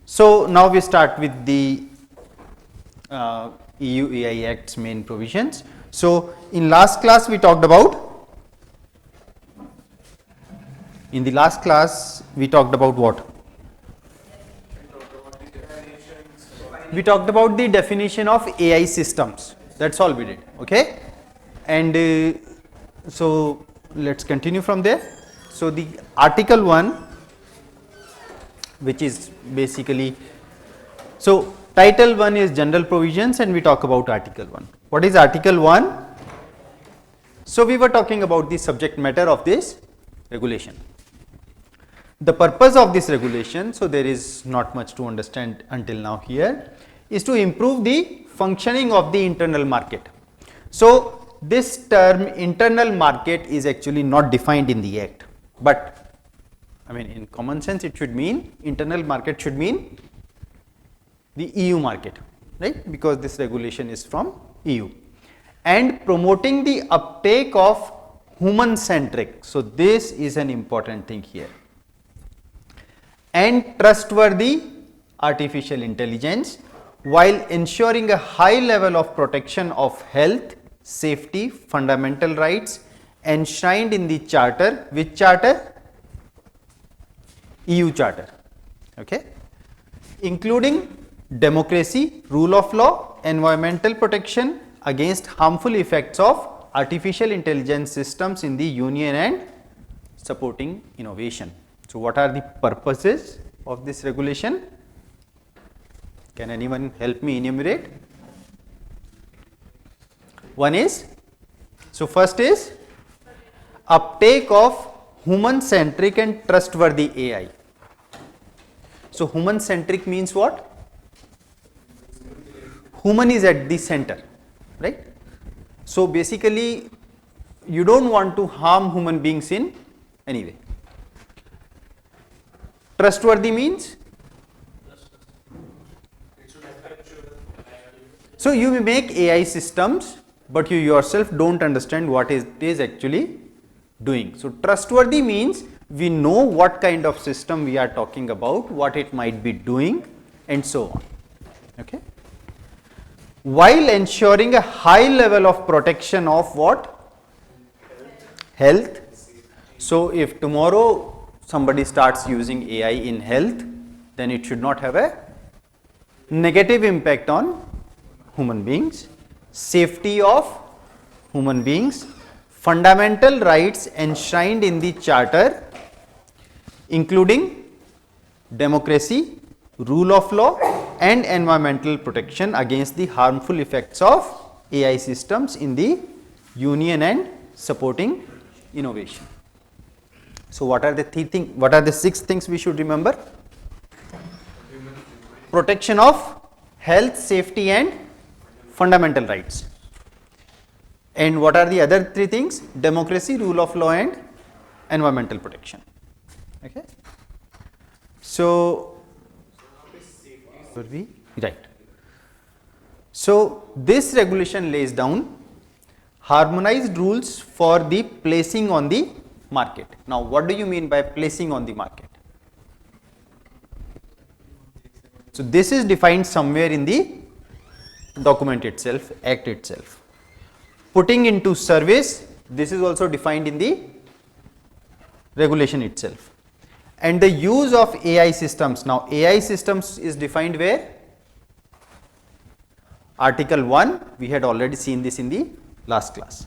So now we start with the EU AI Act's main provisions. So in last class we talked about, what? We talked about the definition of AI systems. That's all we did, okay? And so let's continue from there. So the Article 1, which is basically, so Title 1 is general provisions and we talk about Article 1. What is Article 1? So we were talking about the subject matter of this regulation. The purpose of this regulation, so there is not much to understand until now here, is to improve the functioning of the internal market. So this term internal market is actually not defined in the Act, but I mean in common sense it should mean, internal market should mean the EU market, right, because this regulation is from EU, and promoting the uptake of human centric, so this is an important thing here, and trustworthy artificial intelligence while ensuring a high level of protection of health, safety, fundamental rights enshrined in the charter. Which charter? EU charter, okay, including democracy, rule of law, environmental protection against harmful effects of artificial intelligence systems in the union and supporting innovation. So what are the purposes of this regulation? Can anyone help me enumerate? One is, so first is uptake of human centric and trustworthy AI. So human centric means what? Human is at the center, right? So basically you don't want to harm human beings in any way. Trustworthy means, so you may make AI systems but you yourself don't understand what it is actually doing. So trustworthy means we know what kind of system we are talking about, what it might be doing and so on, okay, while ensuring a high level of protection of what? Health. So if tomorrow somebody starts using AI in health, then it should not have a negative impact on human beings, safety of human beings, fundamental rights enshrined in the charter, including democracy, rule of law and environmental protection against the harmful effects of AI systems in the union and supporting innovation. So what are the 6 things we should remember? Protection of health, safety and fundamental rights. And what are the other 3 things? Democracy, rule of law and environmental protection. Okay. So, right. So this regulation lays down harmonized rules for the placing on the market. Now what do you mean by placing on the market? So this is defined somewhere in the document itself, Act itself. Putting into service, this is also defined in the regulation itself. And the use of AI systems, now AI systems is defined where? Article 1, we had already seen this in the last class.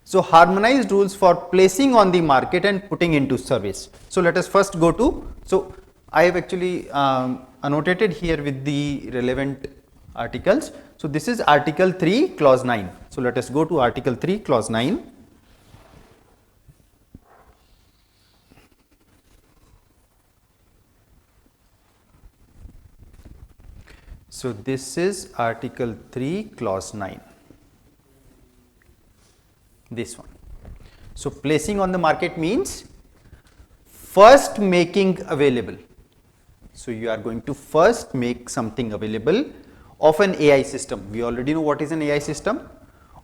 So harmonized rules for placing on the market and putting into service. So let us first go to, so I have actually annotated here with the relevant articles. So this is Article 3 clause 9. So let us go to Article 3 clause 9. So this is Article 3 clause 9, this one. So placing on the market means first making available. So you are going to first make something available of an AI system. We already know what is an AI system,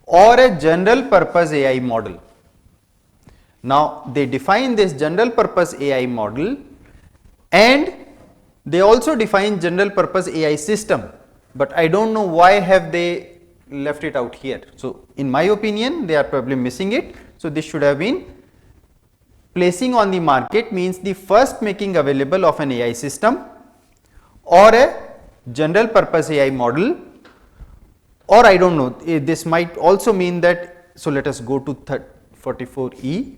or a general purpose AI model. Now they define this general purpose AI model And they also define general purpose AI system, but I don't know why have they left it out here. So in my opinion, they are probably missing it. So this should have been placing on the market means the first making available of an AI system or a general purpose AI model, or I don't know, this might also mean that. So let us go to 44E.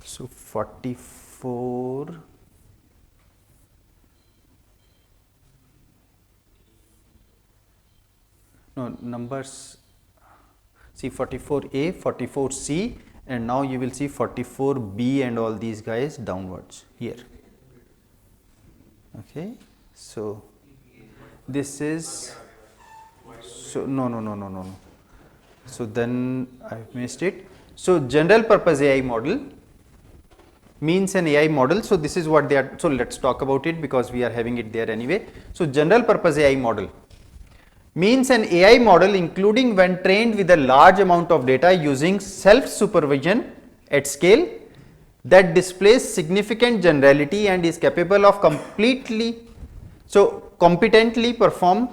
So 44, no numbers, see 44A, 44C, and now you will see 44B and all these guys downwards here. Okay, so this is, so no. So then I have missed it. So general purpose AI model means an AI model. So this is what they are. So let's talk about it because we are having it there anyway. So general purpose AI model means an AI model including when trained with a large amount of data using self supervision at scale that displays significant generality and is capable of completely, so competently perform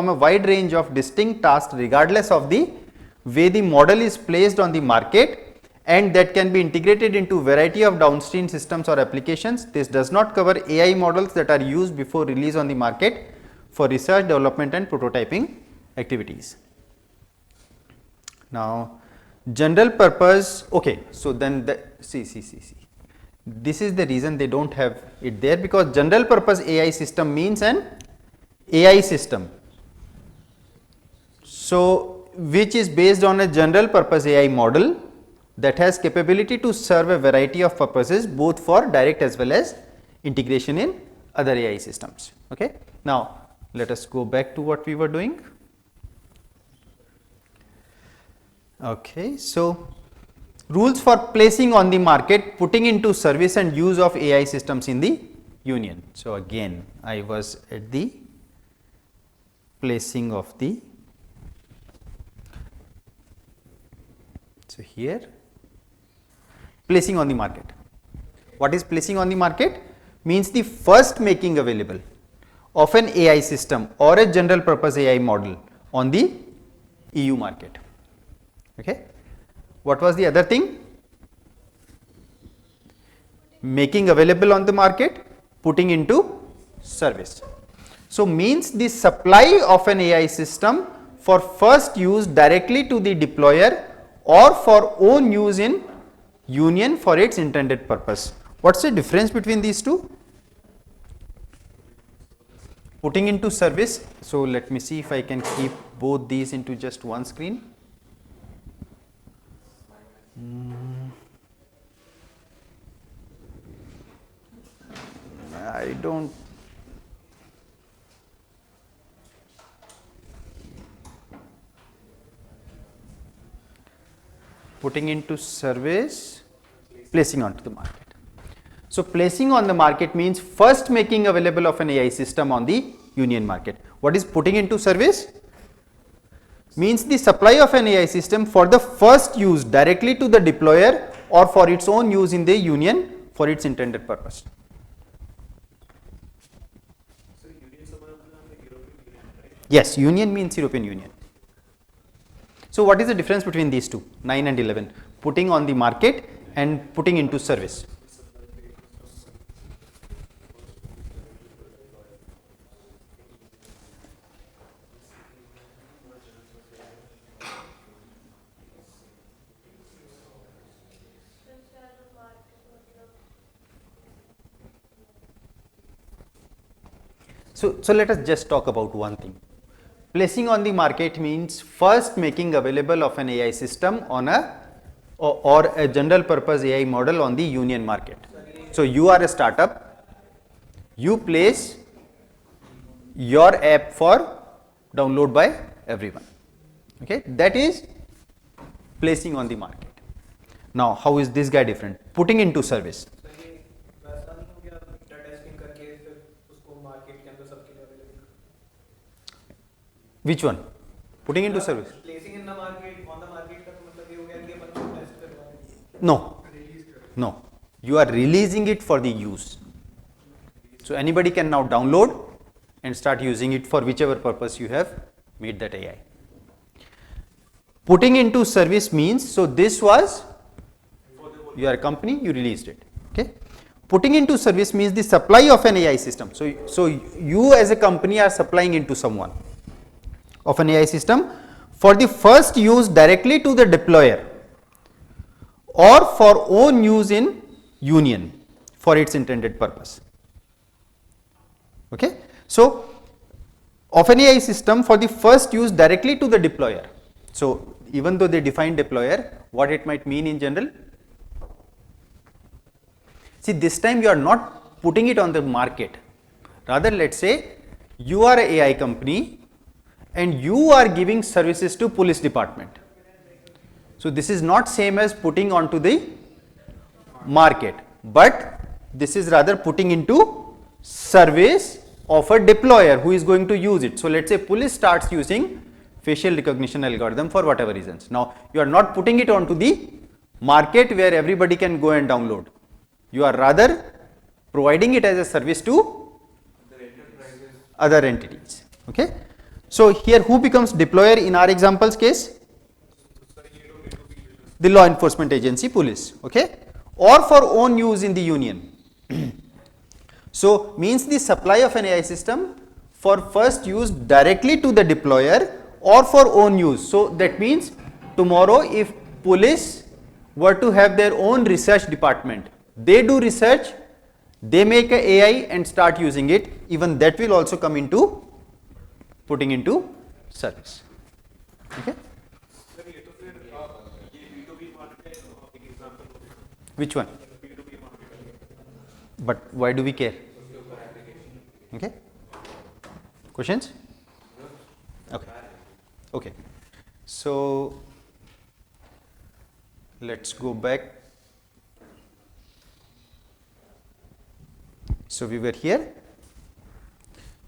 a wide range of distinct tasks regardless of the way the model is placed on the market, and that can be integrated into variety of downstream systems or applications. This does not cover AI models that are used before release on the market for research, development and prototyping activities. Now general purpose, okay, so then see, this is the reason they don't have it there, because general purpose AI system means an AI system, so which is based on a general purpose AI model that has capability to serve a variety of purposes both for direct as well as integration in other AI systems. Okay. Now let us go back to what we were doing. Okay, so rules for placing on the market, putting into service and use of AI systems in the union. So again I was at the placing of the, so here placing on the market. What is placing on the market? Means the first making available of an AI system or a general purpose AI model on the EU market. Okay. What was the other thing? Making available on the market, putting into service. So means the supply of an AI system for first use directly to the deployer or for own use in union for its intended purpose. What's the difference between these two? Putting into service. So let me see if I can keep both these into just one screen. I don't. Putting into service, placing onto the market. So placing on the market means first making available of an AI system on the union market. What is putting into service? Means the supply of an AI system for the first use directly to the deployer or for its own use in the union for its intended purpose. So union is European Union, right? Yes, union means European Union. So what is the difference between these two, 9 and 11? Putting on the market and putting into service. So let us just talk about one thing. Placing on the market means first making available of an AI system on a or a general purpose AI model on the union market. So you are a startup, you place your app for download by everyone. Okay, that is placing on the market. Now how is this guy different? Putting into service. वैसा नहीं हो गया beta testing करके फिर उसको market के अंदर सबके लिए available Which one? Putting into service? Placing in the market, on the market का तो मतलब ये हो गया कि अपन को टेस्ट करवा रहे हैं. No, no. You are releasing it for the use. So anybody can now download and start using it for whichever purpose you have made that AI. Putting into service means, so this was your company, you released it. Okay. Putting into service means the supply of an AI system. So you as a company are supplying into someone of an AI system for the first use directly to the deployer or for own use in union for its intended purpose. Okay. So of an AI system for the first use directly to the deployer. So even though they define deployer, what it might mean in general? See, this time you are not putting it on the market. Rather, let's say you are an AI company and you are giving services to police department. So this is not same as putting onto the market, but this is rather putting into service of a deployer who is going to use it. So let's say police starts using facial recognition algorithm for whatever reasons. Now you are not putting it onto the market where everybody can go and download. You are rather providing it as a service to other entities. Okay. So here who becomes deployer in our examples case? The law enforcement agency, police. Okay. Or for own use in the union. So means the supply of an AI system for first use directly to the deployer or for own use. So that means tomorrow if police were to have their own research department, they do research, they make a AI and start using it, even that will also come into putting into service. Okay. Sir ये तो फिर ये B2B market एक example हो गया. Which one? B2B market. But why do we care? Okay. Questions? Okay. Okay. So let's go back. So we were here.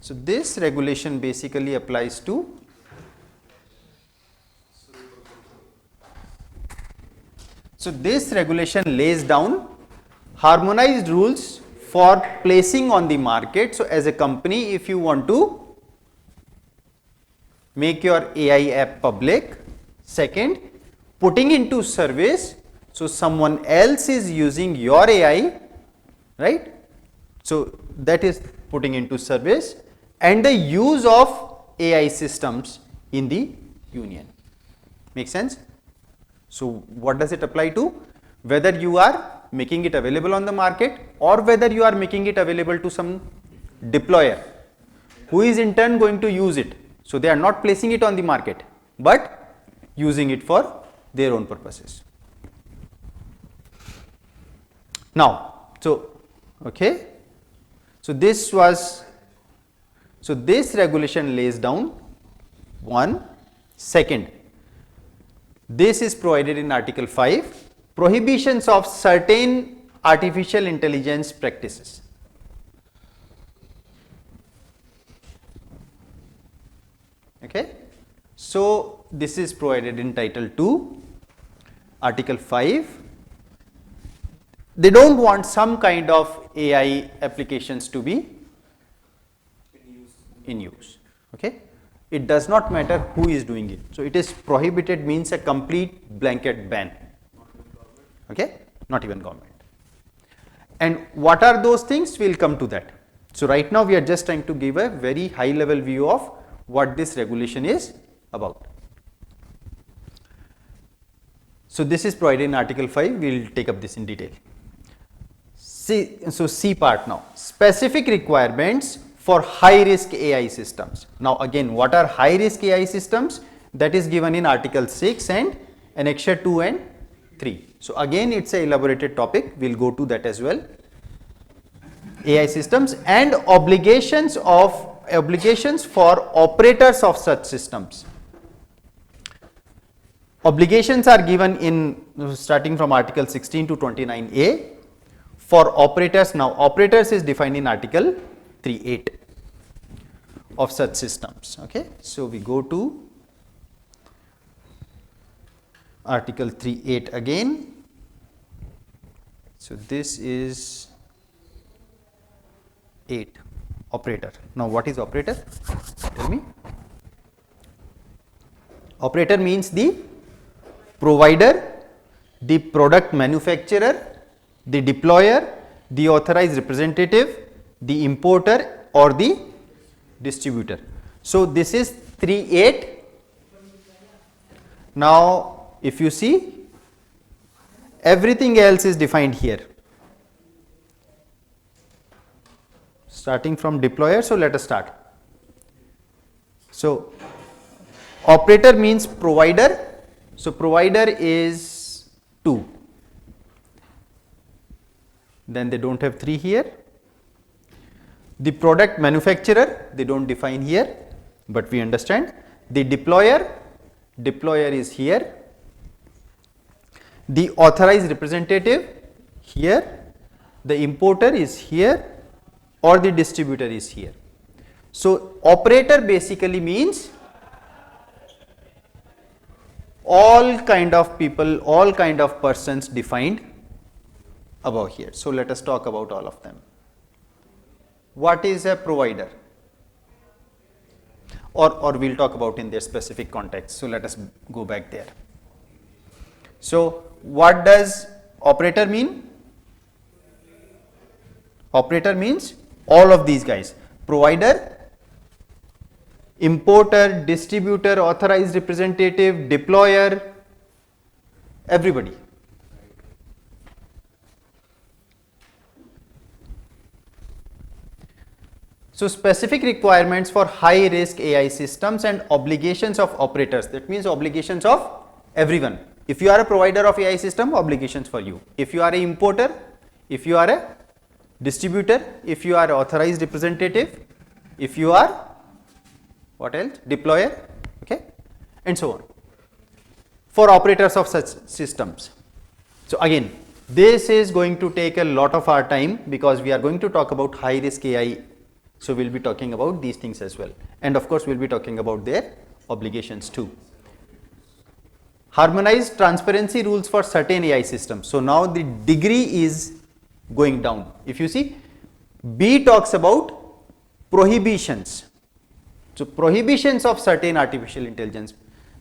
So this regulation basically applies to this regulation lays down harmonized rules for placing on the market. So as a company, if you want to make your AI app public, second, putting into service, so someone else is using your AI, right? So that is putting into service, and the use of AI systems in the union. Make sense? So what does it apply to? Whether you are making it available on the market or whether you are making it available to some deployer who is in turn going to use it. So they are not placing it on the market but using it for their own purposes. Now, so okay. So this regulation lays down one. Second, this is provided in Article 5, prohibitions of certain artificial intelligence practices. Okay. So this is provided in Title 2, Article 5. They don't want some kind of AI applications to be in use. Okay. It does not matter who is doing it. So it is prohibited means a complete blanket ban. Okay. Not even government. And what are those things? We'll come to that. So right now we are just trying to give a very high level view of what this regulation is about. So this is provided in Article 5. We'll take up this in detail. So C part now, specific requirements for high risk AI systems. Now again, what are high risk AI systems? That is given in Article 6 and Annexure 2 and 3. So again, it's a elaborated topic. We'll go to that as well. AI systems and obligations for operators of such systems. Obligations are given in starting from Article 16 to 29A. For operators, now operators is defined in Article 3.8. of such systems. Okay. So, we go to Article 3.8 again. So, this is 8 operator. Now, what is operator? Tell me. Operator means the provider, the product manufacturer, the deployer, the authorized representative, the importer or the distributor. So, this is 3.8. Now, if you see, everything else is defined here, starting from deployer. So, let us start. So, operator means provider. So, provider is 2, then they do not have 3 here. The product manufacturer, they do not define here, but we understand. The deployer, deployer is here. The authorized representative here, the importer is here or the distributor is here. So, operator basically means all kind of people, all kind of persons defined above here. So, let us talk about all of them. What is a provider? Or we will talk about in their specific context. So, let us go back there. So, what does operator mean? Operator means all of these guys: provider, importer, distributor, authorized representative, deployer, everybody. So, specific requirements for high risk AI systems and obligations of operators, that means obligations of everyone. If you are a provider of AI system, obligations for you. If you are an importer, if you are a distributor, if you are authorized representative, if you are what else? Deployer, okay, and so on, for operators of such systems. So, again, this is going to take a lot of our time because we are going to talk about high risk AI. So, we will be talking about these things as well, and of course, we will be talking about their obligations too. Harmonized transparency rules for certain AI systems. So, now the degree is going down. If you see, B talks about prohibitions. So, prohibitions of certain artificial intelligence.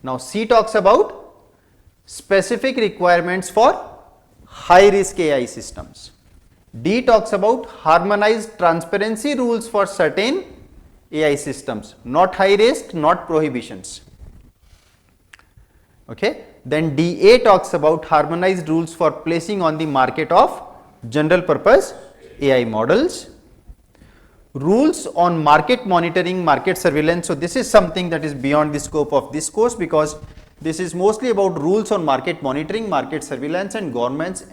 Now, C talks about specific requirements for high risk AI systems. D talks about harmonized transparency rules for certain AI systems, not high risk, not prohibitions. Okay. Then DA talks about harmonized rules for placing on the market of general purpose AI models. Rules on market monitoring, market surveillance. So, this is something that is beyond the scope of this course because this is mostly about rules on market monitoring, market surveillance and governance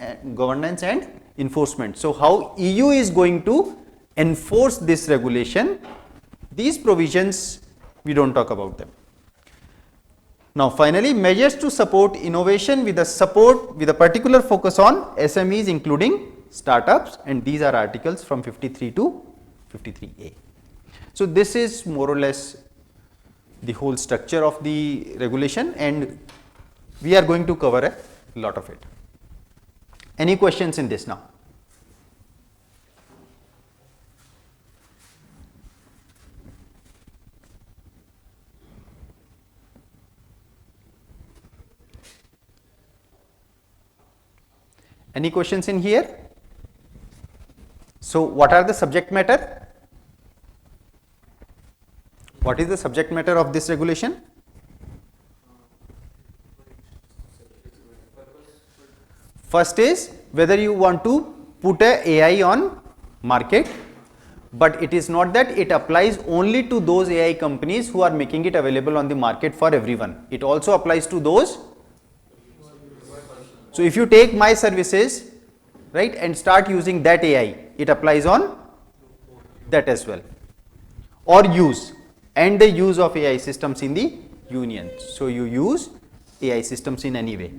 and enforcement. So, how EU is going to enforce this regulation, these provisions we do not talk about them. Now, finally, measures to support innovation with a particular focus on SMEs including startups, and these are articles from 53 to 53A. So, this is more or less the whole structure of the regulation and we are going to cover a lot of it. Any questions in this now? Any questions in here? So, what are the subject matter? What is the subject matter of this regulation? First is whether you want to put a AI on market, but it is not that it applies only to those AI companies who are making it available on the market for everyone. It also applies to those. So, if you take my services, right, and start using that AI, it applies on that as well, or use and the use of AI systems in the union. So, you use AI systems in any way.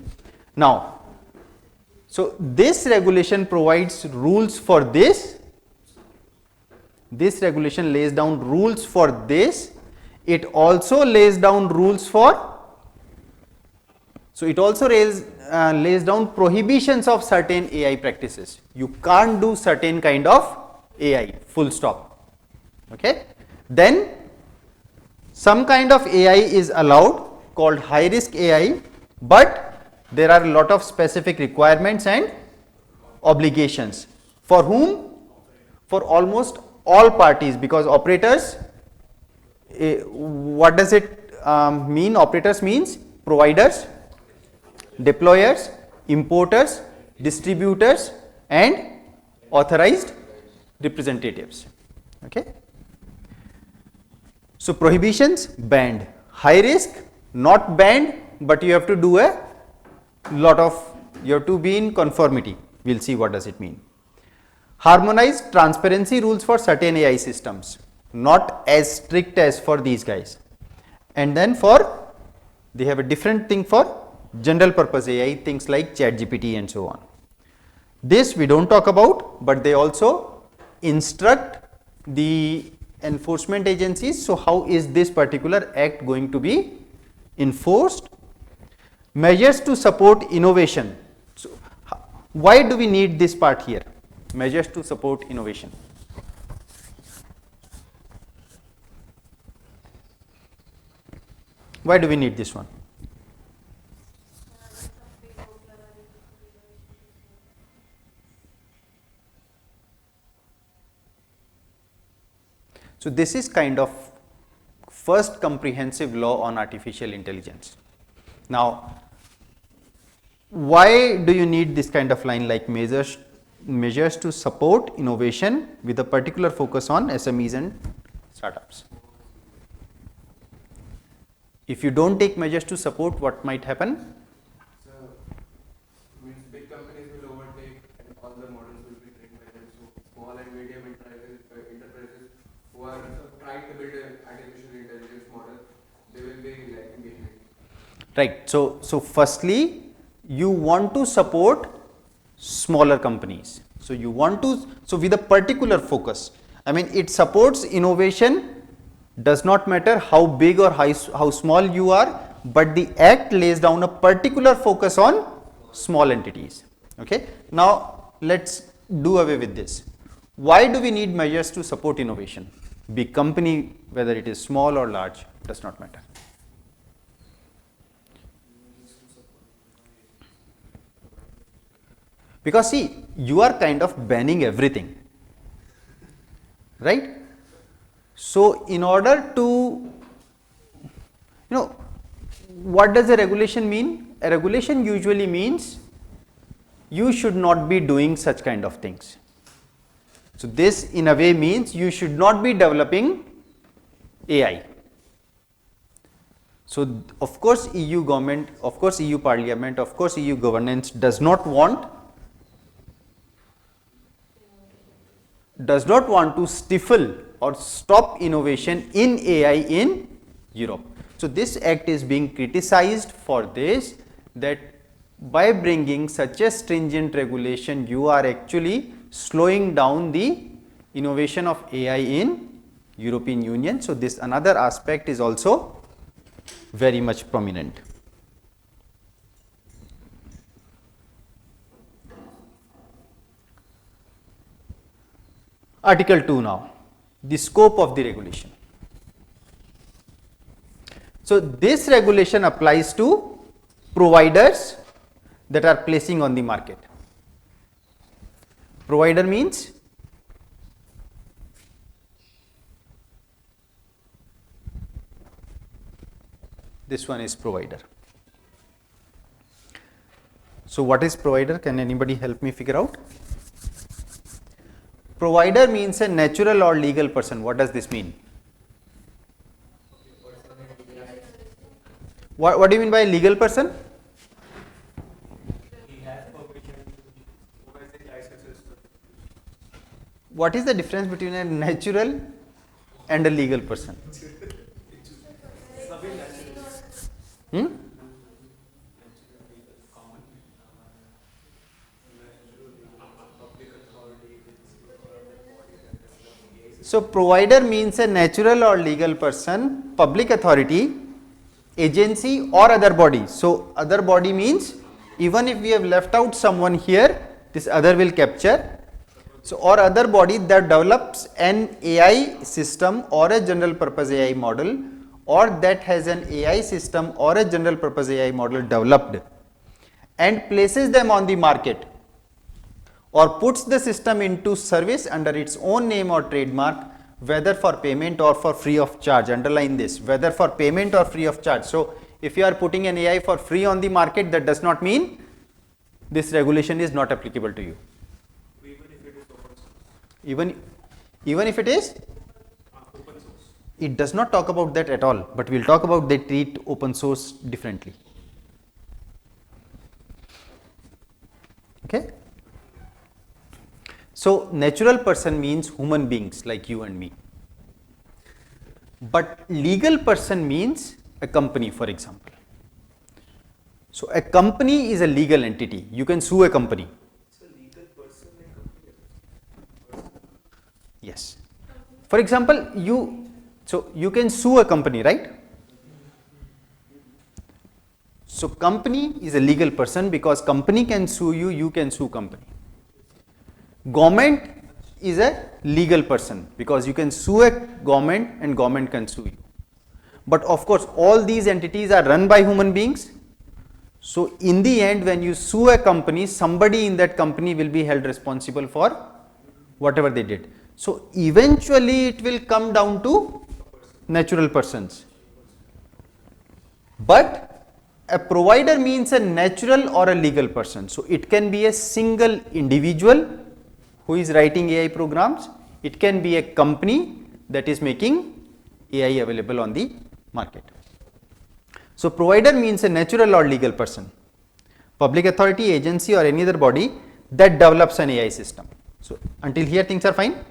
Now, so this regulation provides rules for this this regulation lays down rules for this. It also lays down rules for, so it also lays down prohibitions of certain AI practices. You can't do certain kind of AI, full stop. Okay. Then some kind of AI is allowed called high risk AI, but there are a lot of specific requirements and obligations. For whom? For almost all parties, because operators, what does it mean? Operators means providers, deployers, importers, distributors and authorized representatives. Okay. So prohibitions banned, high risk not banned, but you have to do a lot of, you have to be in conformity. We will see what does it mean. Harmonized transparency rules for certain AI systems, not as strict as for these guys. And then for, they have a different thing for general purpose AI, things like ChatGPT and so on. This we don't talk about, but they also instruct the enforcement agencies. So how is this particular act going to be enforced? Measures to support innovation. So why do we need this part here? Measures to support innovation. Why do we need this one? So this is kind of first comprehensive law on artificial intelligence. Now, why do you need this kind of line like measures to support innovation with a particular focus on SMEs and startups? If you don't take measures to support, what might happen? So, means big companies will overtake and all the models will be trained by them. So, small and medium enterprises who are trying to build an artificial intelligence model, they will be lagging behind. Right. So firstly, you want to support smaller companies. So you want to, so with a particular focus. I mean, it supports innovation. Does not matter how big or how small you are, but the act lays down a particular focus on small entities. Okay. Now let's do away with this. Why do we need measures to support innovation? Big company, whether it is small or large, does not matter. Because see, you are kind of banning everything, right? So in order to, what does a regulation mean? A regulation usually means you should not be doing such kind of things. So this in a way means you should not be developing AI. So of course EU government, of course EU parliament, of course EU governance does not want to stifle or stop innovation in AI in Europe. So this act is being criticized for this, that by bringing such a stringent regulation, you are actually slowing down the innovation of AI in European Union. So this another aspect is also very much prominent. Article 2 now, the scope of the regulation. So this regulation applies to providers that are placing on the market. Provider means this one is provider. So what is provider? Can anybody help me figure out? Provider means a natural or legal person. What does this mean? What do you mean by legal person? He has permission, who has the licenses. What is the difference between a natural and a legal person? Hmm? So provider means a natural or legal person, public authority, agency or other body. So other body means even if we have left out someone here, this other will capture. So or other body that develops an AI system or a general purpose AI model, or that has an AI system or a general purpose AI model developed and places them on the market, or puts the system into service under its own name or trademark, whether for payment or for free of charge. Underline this, whether for payment or free of charge. So if you are putting an AI for free on the market, that does not mean this regulation is not applicable to you. Even if it is open source. It does not talk about that at all, but we will talk about they treat open source differently. Okay. So natural person means human beings like you and me, but legal person means a company, for example. So a company is a legal entity. You can sue a company. So legal person and company. Yes. For example, you can sue a company, right? So company is a legal person because company can sue you, you can sue company. Government is a legal person because you can sue a government and government can sue you. But of course, all these entities are run by human beings. So in the end, when you sue a company, somebody in that company will be held responsible for whatever they did. So eventually it will come down to natural persons. But a provider means a natural or a legal person. So it can be a single individual who is writing AI programs. It can be a company that is making AI available on the market. So provider means a natural or legal person, public authority, agency or any other body that develops an AI system. So until here things are fine.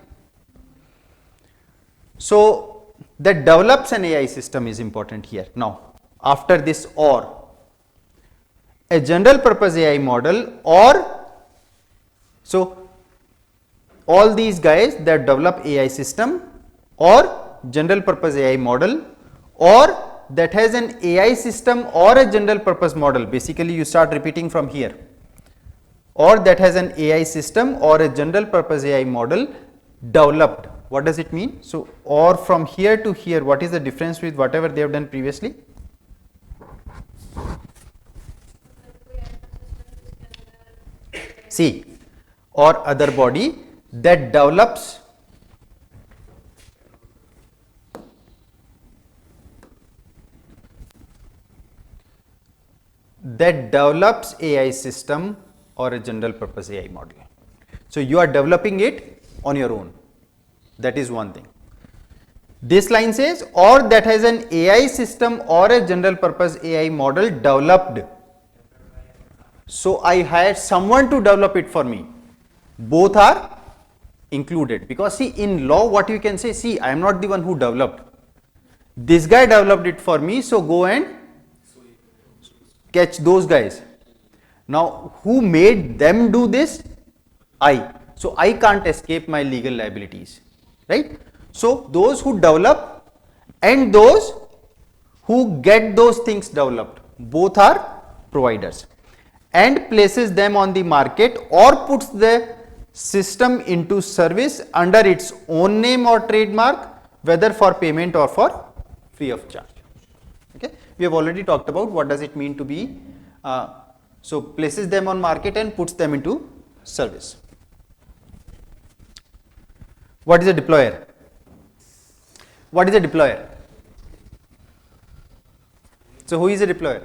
So that develops an AI system is important here. Now after this, or a general purpose AI model, or so all these guys that develop AI system or general purpose AI model, or that has an AI system or a general purpose model. Basically you start repeating from here, or that has an AI system or a general purpose AI model developed. What does it mean? So or from here to here, what is the difference with whatever they have done previously? See, or other body that develops AI system or a general purpose AI model. So you are developing it on your own. That is one thing. This line says, or that has an AI system or a general purpose AI model developed. So I hired someone to develop it for me. Both are included, because see, in law what you can say, see, I am not the one who developed. This guy developed it for me, so go and catch those guys. Now who made them do this? I. So I can't escape my legal liabilities, right? So those who develop and those who get those things developed, both are providers, and places them on the market or puts the system into service under its own name or trademark, whether for payment or for free of charge. Okay, we have already talked about what does it mean to be, so places them on market and puts them into service. What is a deployer? What is a deployer? So who is a deployer?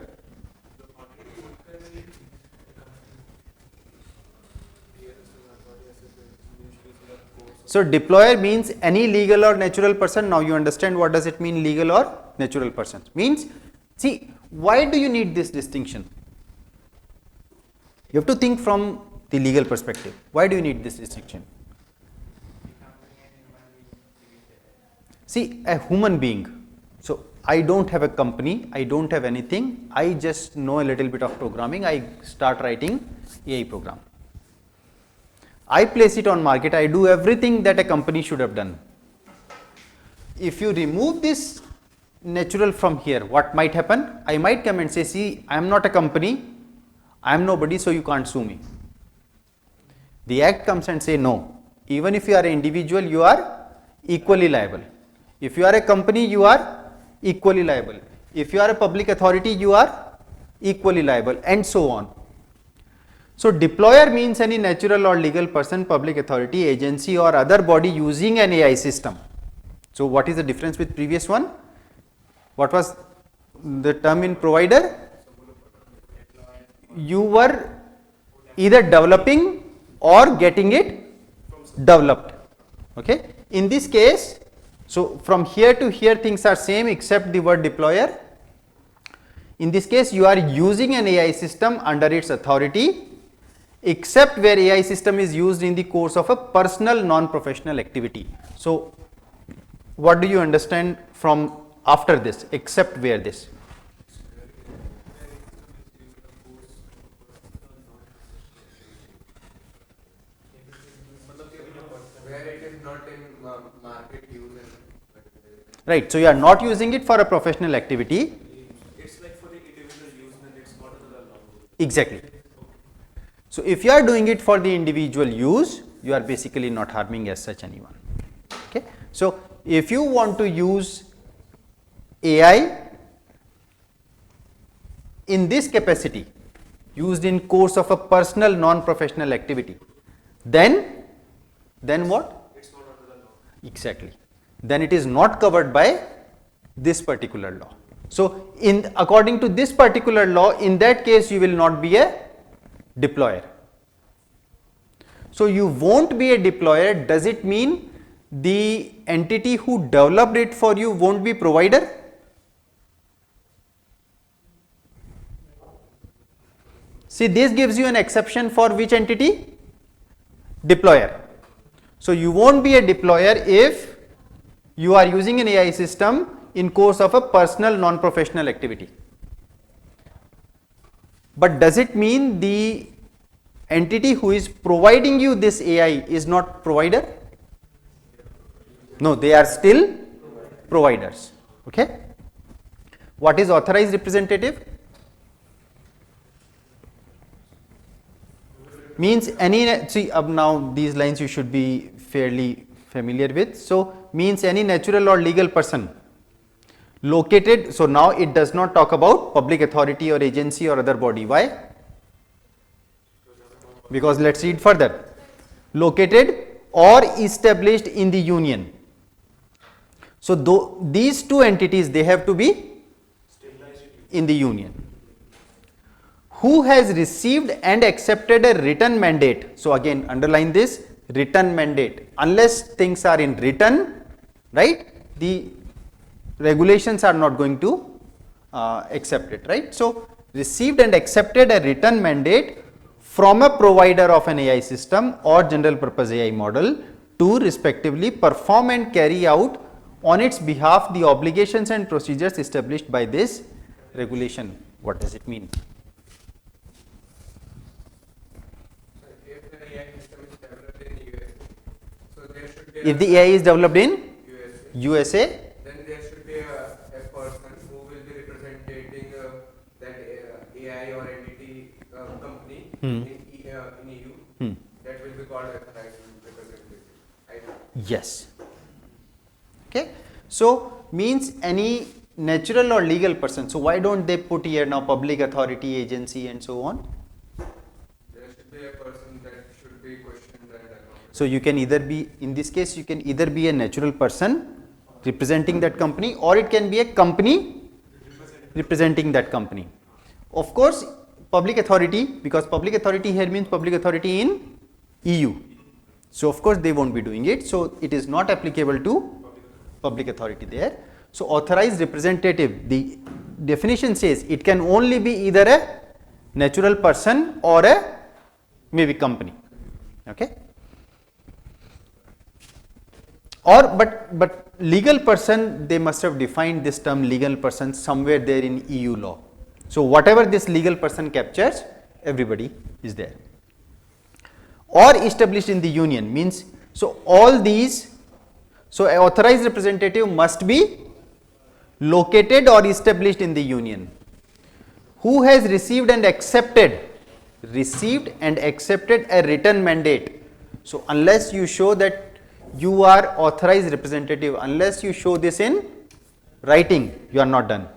So deployer means any legal or natural person. Now you understand what does it mean, legal or natural person. Means, see, why do you need this distinction? You have to think from the legal perspective. Why do you need this distinction? See, a human being. So I don't have a company, I don't have anything, I just know a little bit of programming, I start writing AI program. I place it on market, I do everything that a company should have done. if you remove this natural from here, what might happen? I might come and say, see, I am not a company, I am nobody, so you can't sue me. The act comes and say, no, even if you are an individual, you are equally liable. If you are a company, you are equally liable. If you are a public authority, you are equally liable, and so on. So, deployer means any natural or legal person, public authority, agency or other body using an AI system. So, what is the difference with previous one? What was the term in provider? You were either developing or getting it developed. Okay. In this case, so from here to here things are same except the word deployer. In this case, you are using an AI system under its authority, except where AI system is used in the course of a personal non-professional activity. So, what do you understand from after this, except where this? Where it is not in market use. Right. So, you are not using it for a professional activity. It's like for the individual use, then it's not under the law. Exactly. So, if you are doing it for the individual use, you are basically not harming as such anyone. Okay. So, if you want to use AI in this capacity, used in course of a personal non-professional activity, then what? It's not under the law. Exactly. Then it is not covered by this particular law. So, according to this particular law, in that case you will not be a deployer. So, you won't be a deployer. Does it mean the entity who developed it for you won't be provider? See, this gives you an exception for which entity? Deployer. So, you won't be a deployer if you are using an AI system in course of a personal non-professional activity. But does it mean the entity who is providing you this AI is not provider? No, they are still providers. Okay. What is authorized representative? Means any, see now these lines you should be fairly familiar with. So, means any natural or legal person located. So, now it does not talk about public authority or agency or other body. Why? Because let us read further. Located or established in the union. So, these two entities, they have to be in the union. Who has received and accepted a written mandate. So, again underline this, written mandate. Unless things are in written, right, the regulations are not going to accept it, right. So, received and accepted a written mandate from a provider of an AI system or general purpose AI model to respectively perform and carry out on its behalf the obligations and procedures established by this regulation. What does it mean? If the AI is developed in USA, then there should be a person who will be representing that AI or entity company in EU. That will be called authorized representative. Yes. Okay. So, means any natural or legal person. So, why don't they put here now public authority, agency and so on? There should be a person that should be questioned and accountable. So, you can either be, in this case you can either be a natural person representing that company, or it can be a company representing that company. Of course, public authority, because public authority here means public authority in EU. So, of course, they won't be doing it. So, it is not applicable to public authority there. So, authorized representative, the definition says it can only be either a natural person or a maybe company. Okay. Or but legal person, they must have defined this term legal person somewhere there in EU law. So, whatever this legal person captures, everybody is there. Or established in the union means, so all these, So an authorized representative must be located or established in the union, who has received and accepted a written mandate. So unless you show that you are authorized representative, unless you show this in writing, you are not done,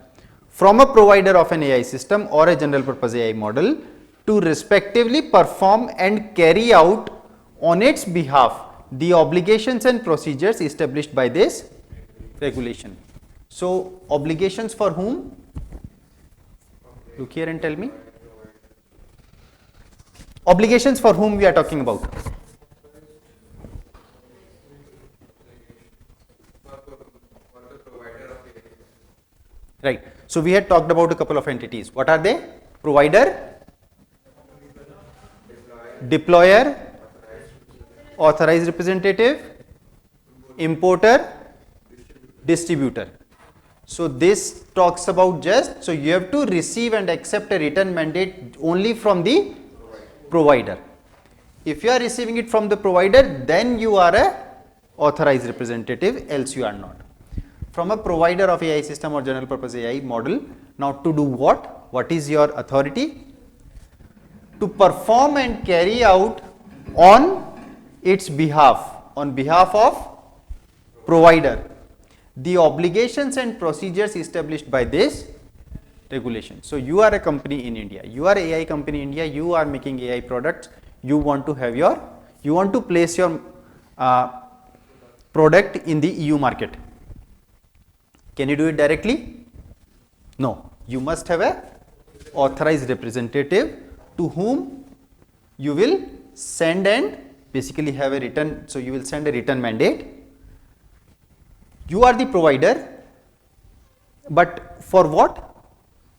from a provider of an AI system or a general purpose AI model to respectively perform and carry out on its behalf the obligations and procedures established by this regulation. So obligations for whom? Look here and tell me. Obligations for whom we are talking about? For the provider of AI. Right. So we had talked about a couple of entities. What are they? Provider, deployer, authorized representative, importer, distributor. So this talks about just, so you have to receive and accept a written mandate only from the provider. If you are receiving it from the provider, then you are a authorized representative, else you are not. From a provider of AI system or general purpose AI model, now to do what? What is your authority? To perform and carry out on its behalf, on behalf of provider, the obligations and procedures established by this regulation. So you are a company in India, you are AI company in India, you are making AI products, you want to have your, you want to place your product in the EU market. Can you do it directly? No, you must have a authorized representative to whom you will send and basically have a written, so you will send a written mandate. You are the provider, but for what?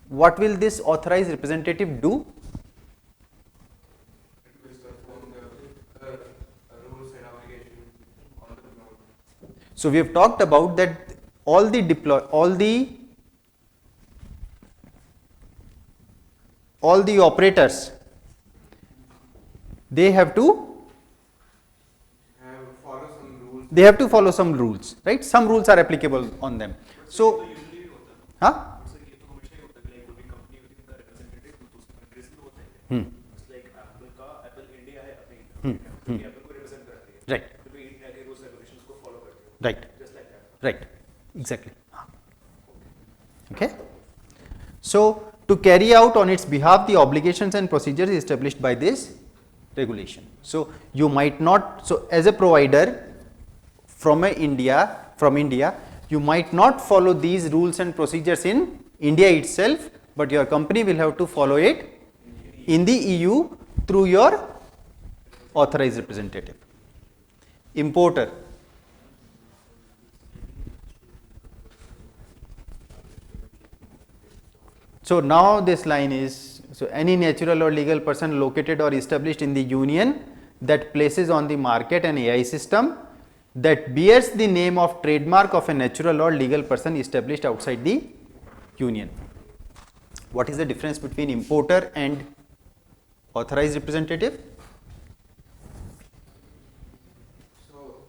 What will this authorized representative do? It will perform the rules and obligations on the ground. So we have talked about that all the operators, they have to Follow some rules. they have to follow some rules, right? Some rules are applicable on them. So, huh? Right. Right. Right. Exactly. Okay. So to carry out on its behalf the obligations and procedures established by this regulation. So you might not, so as a provider from India, you might not follow these rules and procedures in India itself, but your company will have to follow it in the EU through your authorized representative. Importer. So now this line is, so any natural or legal person located or established in the union that places on the market an AI system that bears the name of trademark of a natural or legal person established outside the union. What is the difference between importer and authorized representative? So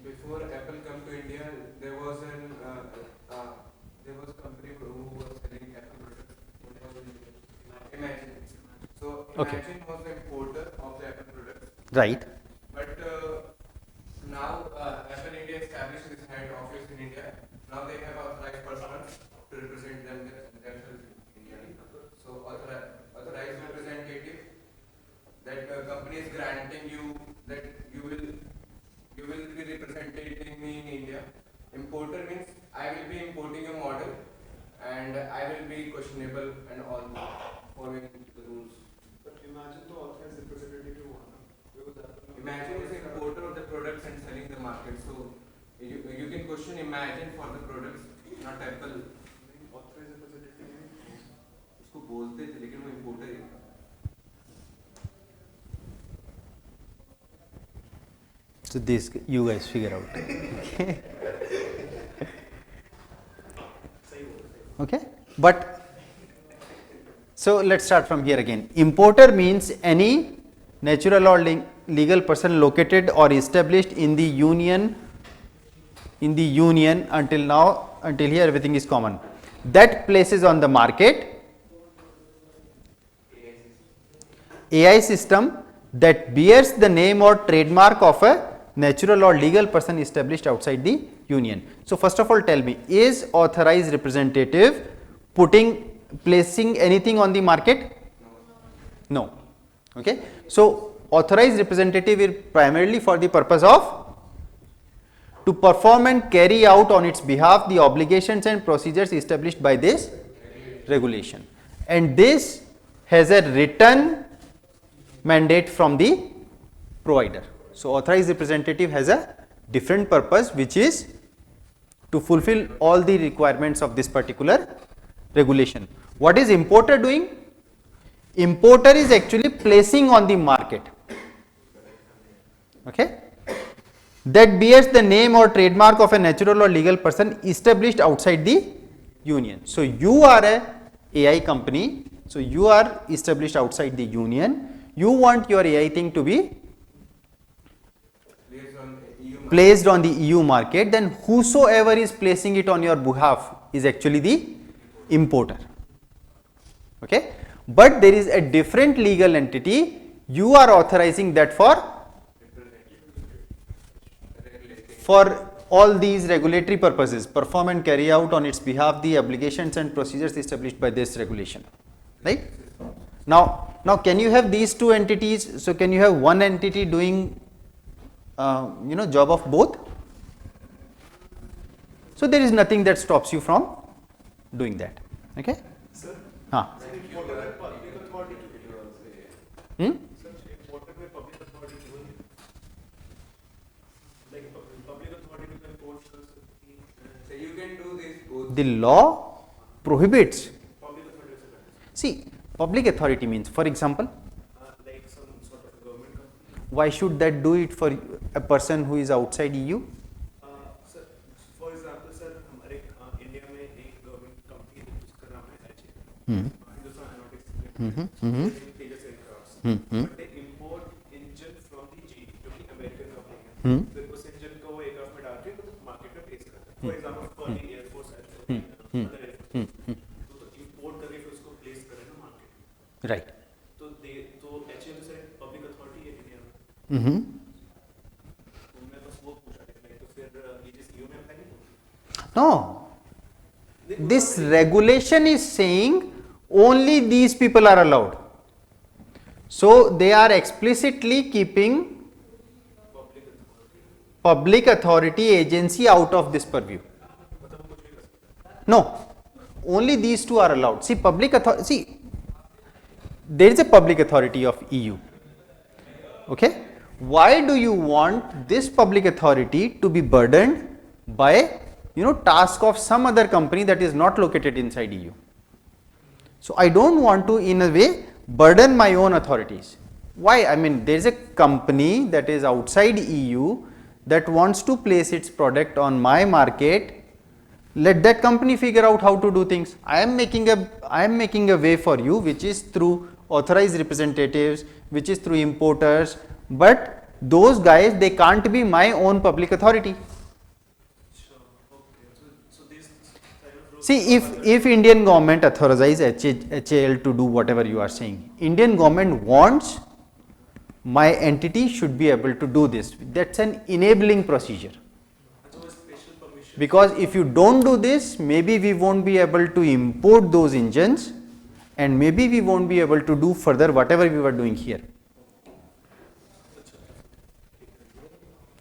before Apple come to India, there was a company who was selling Apple products. Imagine. So Okay. Imagine was the importer of the Apple products. Right. But now Apple India established this head office in India. Now they have authorized persons to represent themselves in India. So authorized representative, that company is granting you that you will be representing me in India. Importer means I will be importing a model and I will be questionable and all following the rules. But imagine the authorized representative you want. Imagine is the importer of the products and selling the market. So you can question Imagine for the products, not Apple. Authorized representative. उसको बोलते थे लेकिन वो importer ही था. So this you guys figure out. Okay. But so let's start from here again. Importer means any natural or legal person located or established in the union in the union until now, until here everything is common, that places on the market AI system that bears the name or trademark of a natural or legal person established outside the union. So, first of all tell me, is authorized representative placing anything on the market? No. Okay. So, authorized representative is primarily for the purpose of to perform and carry out on its behalf the obligations and procedures established by this regulation, and this has a written mandate from the provider. So, authorized representative has a different purpose, which is to fulfill all the requirements of this particular regulation. What is importer doing? Importer is actually placing on the market, okay, that bears the name or trademark of a natural or legal person established outside the union. So, you are a AI company, so you are established outside the union, you want your AI thing to be placed on the EU market, then whosoever is placing it on your behalf is actually the importer, okay. But there is a different legal entity, you are authorizing that for all these regulatory purposes, perform and carry out on its behalf the obligations and procedures established by this regulation, right. Now can you have these two entities? So, can you have one entity doing job of both? So, there is nothing that stops you from doing that, okay. Sir, Huh. importer and public authority. Hmm? Sir, importer में public authority नहीं है. Like public authority को import कर सकती है. So you can do this both. The law prohibits. Public authority से करना. See, public authority means, for example, Like some sort of government company. why should that do it for a person who is outside EU? Sir, for example, sir, हमारे India में एक government company है जिसका नाम है HAL. Hindustan aeronautics Tejas aircrafts. But they import engine from the GE, जो कि American company है. फिर उस इंजन को वो एयरक्राफ्ट में डाल के मार्केट में पेश करता है. For example, for the Air Force, other Air Force. तो import करके फिर उसको place करेगा मार्केट में. Right. तो HAL सर पब्लिक अथॉरिटी है इंडिया में. तो मैं बस वो पूछा था तो फिर ये जिस EU में अप्लाई नहीं होगा. No, this regulation is saying only these people are allowed. So, they are explicitly keeping public authority agency out of this purview. No, only these two are allowed. See, public authority, see, there is a public authority of EU, okay. Why do you want this public authority to be burdened by task of some other company that is not located inside EU? So, I do not want to in a way burden my own authorities. Why? I mean, there is a company that is outside EU that wants to place its product on my market. Let that company figure out how to do things. I am making a way for you, which is through authorized representatives, which is through importers, but those guys, they can't be my own public authority. Sure. Okay. So these kind of rules. See, if Indian government authorizes HAL to do whatever you are saying, Indian government wants my entity should be able to do this. That's an enabling procedure. अच्छा, वो special permission. Because if you don't do this, maybe we won't be able to import those engines, and maybe we won't be able to do further whatever we were doing here.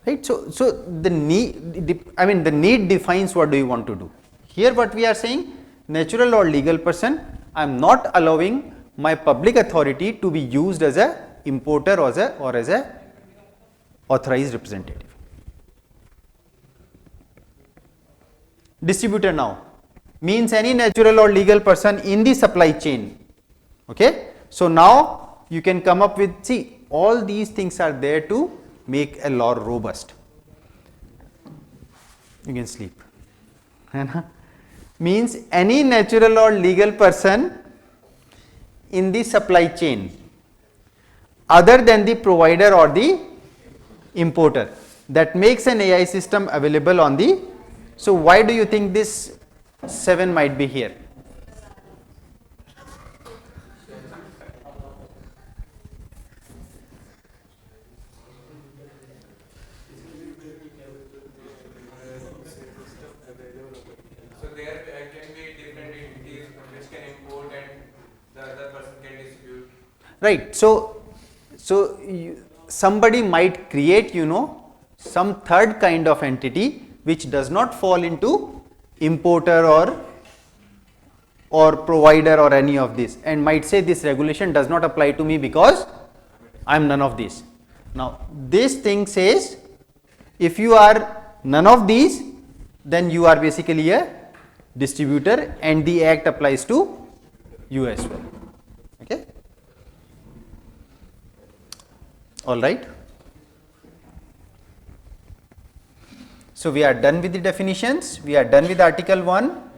Right? So the need, I mean, the need defines what do you want to do. Here what we are saying, natural or legal person, I am not allowing my public authority to be used as a importer or as a authorized representative. Distributor now means any natural or legal person in the supply chain. Okay. So now you can come up with, see, all these things are there to make a law robust. You can sleep. Means any natural or legal person in the supply chain other than the provider or the importer that makes an AI system available on the So why do you think this 7 might be here? So there can be different entities which can import and the other person can distribute. Right. So somebody might create, some third kind of entity which does not fall into importer or provider or any of this, and might say this regulation does not apply to me because I am none of these. Now this thing says if you are none of these, then you are basically a distributor and the act applies to you as well. Okay. All right. So we are done with the definitions, we are done with article 1,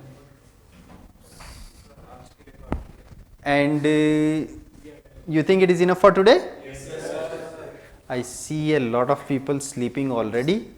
and you think it is enough for today? Yes, sir. I see a lot of people sleeping already.